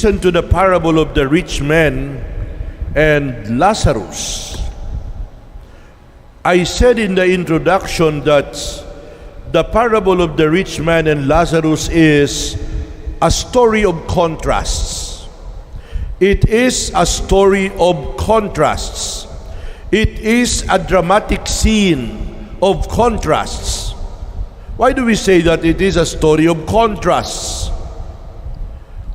listen to the parable of the rich man and Lazarus. I said in the introduction that the parable of the rich man and Lazarus is a story of contrasts. It is a story of contrasts. It is a dramatic scene of contrasts. Why do we say that it is a story of contrasts?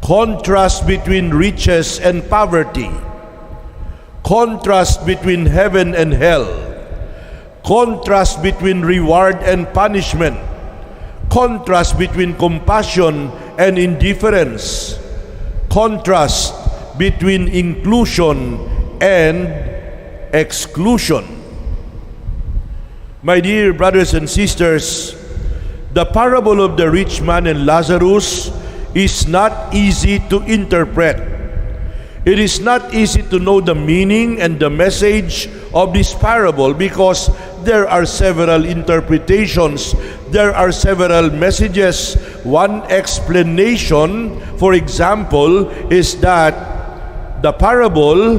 Contrast between riches and poverty. Contrast between heaven and hell. Contrast between reward and punishment. Contrast between compassion and indifference. Contrast between inclusion and exclusion. My dear brothers and sisters, the parable of the rich man and Lazarus is not easy to interpret. It is not easy to know the meaning and the message of this parable because there are several interpretations, there are several messages. One explanation, for example, is that the parable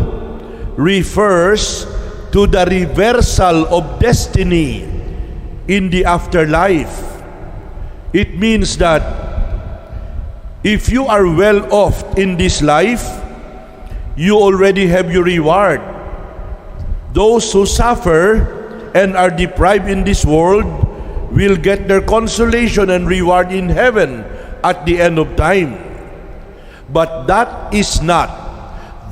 refers to the reversal of destiny in the afterlife. It means that if you are well off in this life, you already have your reward. Those who suffer and are deprived in this world will get their consolation and reward in heaven at the end of time. But that is not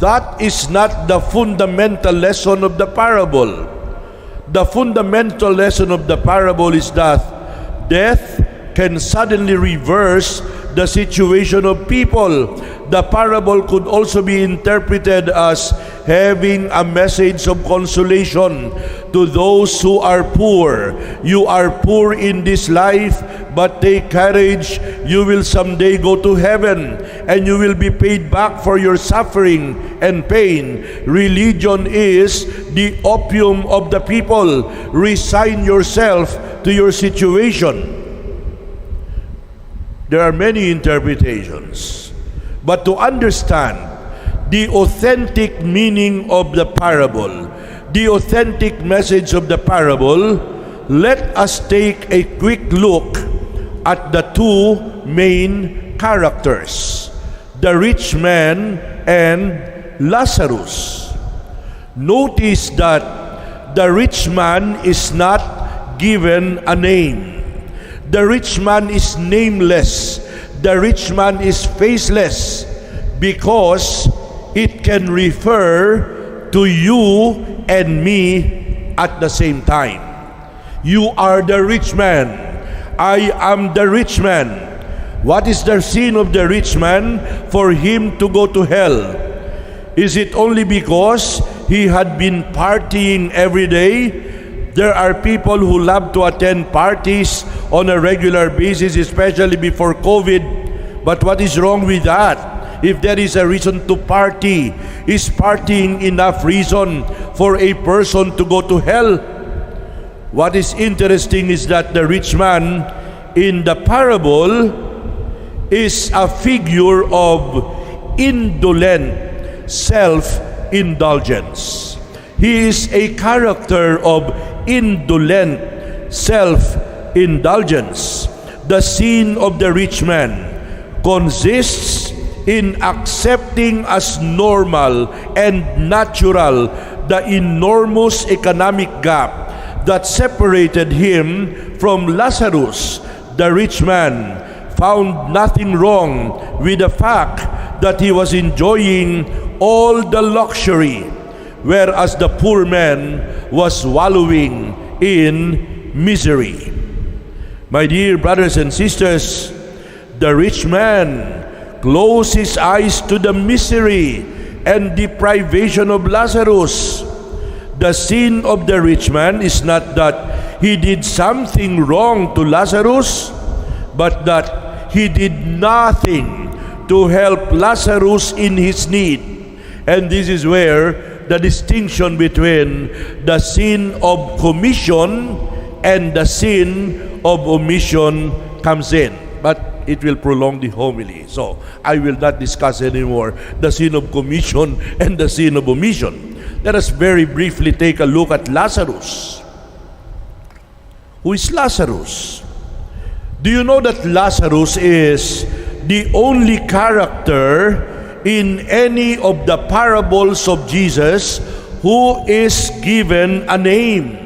the fundamental lesson of the parable. The fundamental lesson of the parable is that death can suddenly reverse the situation of people. The parable could also be interpreted as having a message of consolation to those who are poor. You are poor in this life, but take courage. You will someday go to heaven and you will be paid back for your suffering and pain. Religion is the opium of the people. Resign yourself to your situation. There are many interpretations. But to understand the authentic meaning of the parable, the authentic message of the parable, let us take a quick look at the two main characters, the rich man and Lazarus. Notice that the rich man is not given a name. The rich man is nameless. The rich man is faceless because it can refer to you and me at the same time. You are the rich man. I am the rich man. What is the sin of the rich man for him to go to hell? Is it only because he had been partying every day? There are people who love to attend parties on a regular basis, especially before COVID. But what is wrong with that? If there is a reason to party, is partying enough reason for a person to go to hell? What is interesting is that the rich man in the parable is a figure of indolent self-indulgence. He is a character of indolent self-indulgence. The sin of the rich man consists in accepting as normal and natural the enormous economic gap that separated him from Lazarus. The rich man found nothing wrong with the fact that he was enjoying all the luxury, whereas the poor man was wallowing in misery. My dear brothers and sisters, the rich man closed his eyes to the misery and deprivation of Lazarus. The sin of the rich man is not that he did something wrong to Lazarus, but that he did nothing to help Lazarus in his need. And this is where the distinction between the sin of commission and the sin of omission comes in. But it will prolong the homily. So, I will not discuss anymore the sin of commission and the sin of omission. Let us very briefly take a look at Lazarus. Who is Lazarus? Do you know that Lazarus is the only character in any of the parables of Jesus who is given a name?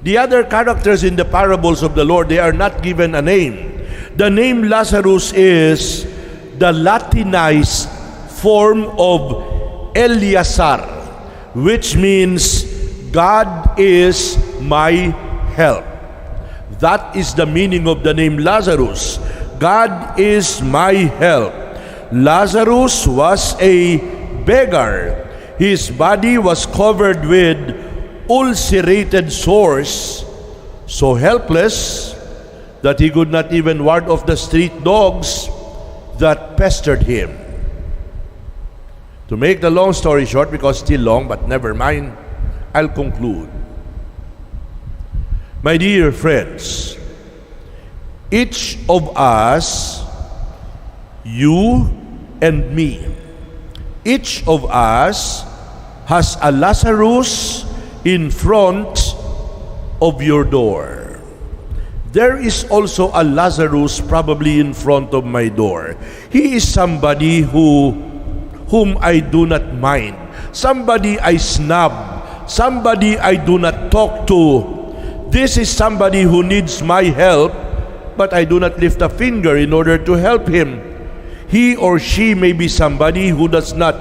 The other characters in the parables of the Lord, they are not given a name. The name Lazarus is the Latinized form of Eleazar, which means God is my help. That is the meaning of the name Lazarus. God is my help. Lazarus was a beggar. His body was covered with ulcerated sores, so helpless that he could not even ward off the street dogs that pestered him. To make the long story short, because still long, but never mind, I'll conclude. My dear friends, each of us, you and me, each of us has a Lazarus in front of your door. There is also a Lazarus probably in front of my door. He is somebody whom I do not mind, somebody I snub, somebody I do not talk to. This is somebody who needs my help, but I do not lift a finger in order to help him. He or she may be somebody who does not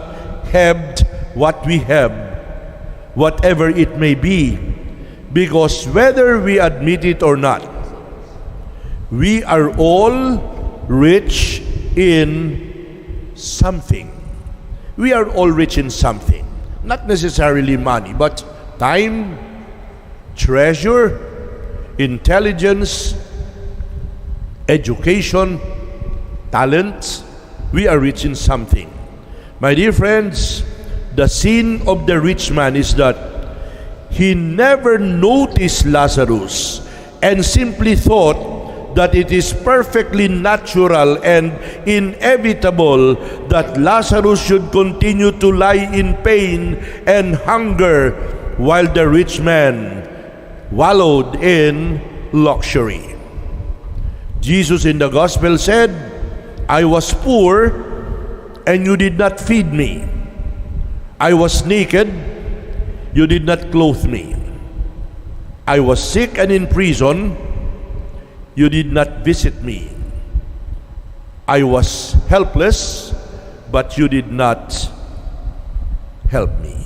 have what we have, whatever it may be, because whether we admit it or not, we are all rich in something. We are all rich in something. Not necessarily money, but time, treasure, intelligence, education, talent. We are rich in something. My dear friends, the sin of the rich man is that he never noticed Lazarus and simply thought that it is perfectly natural and inevitable that Lazarus should continue to lie in pain and hunger while the rich man wallowed in luxury. Jesus in the gospel said, I was poor and you did not feed me. I was naked, you did not clothe me. I was sick and in prison, you did not visit me. I was helpless, but you did not help me.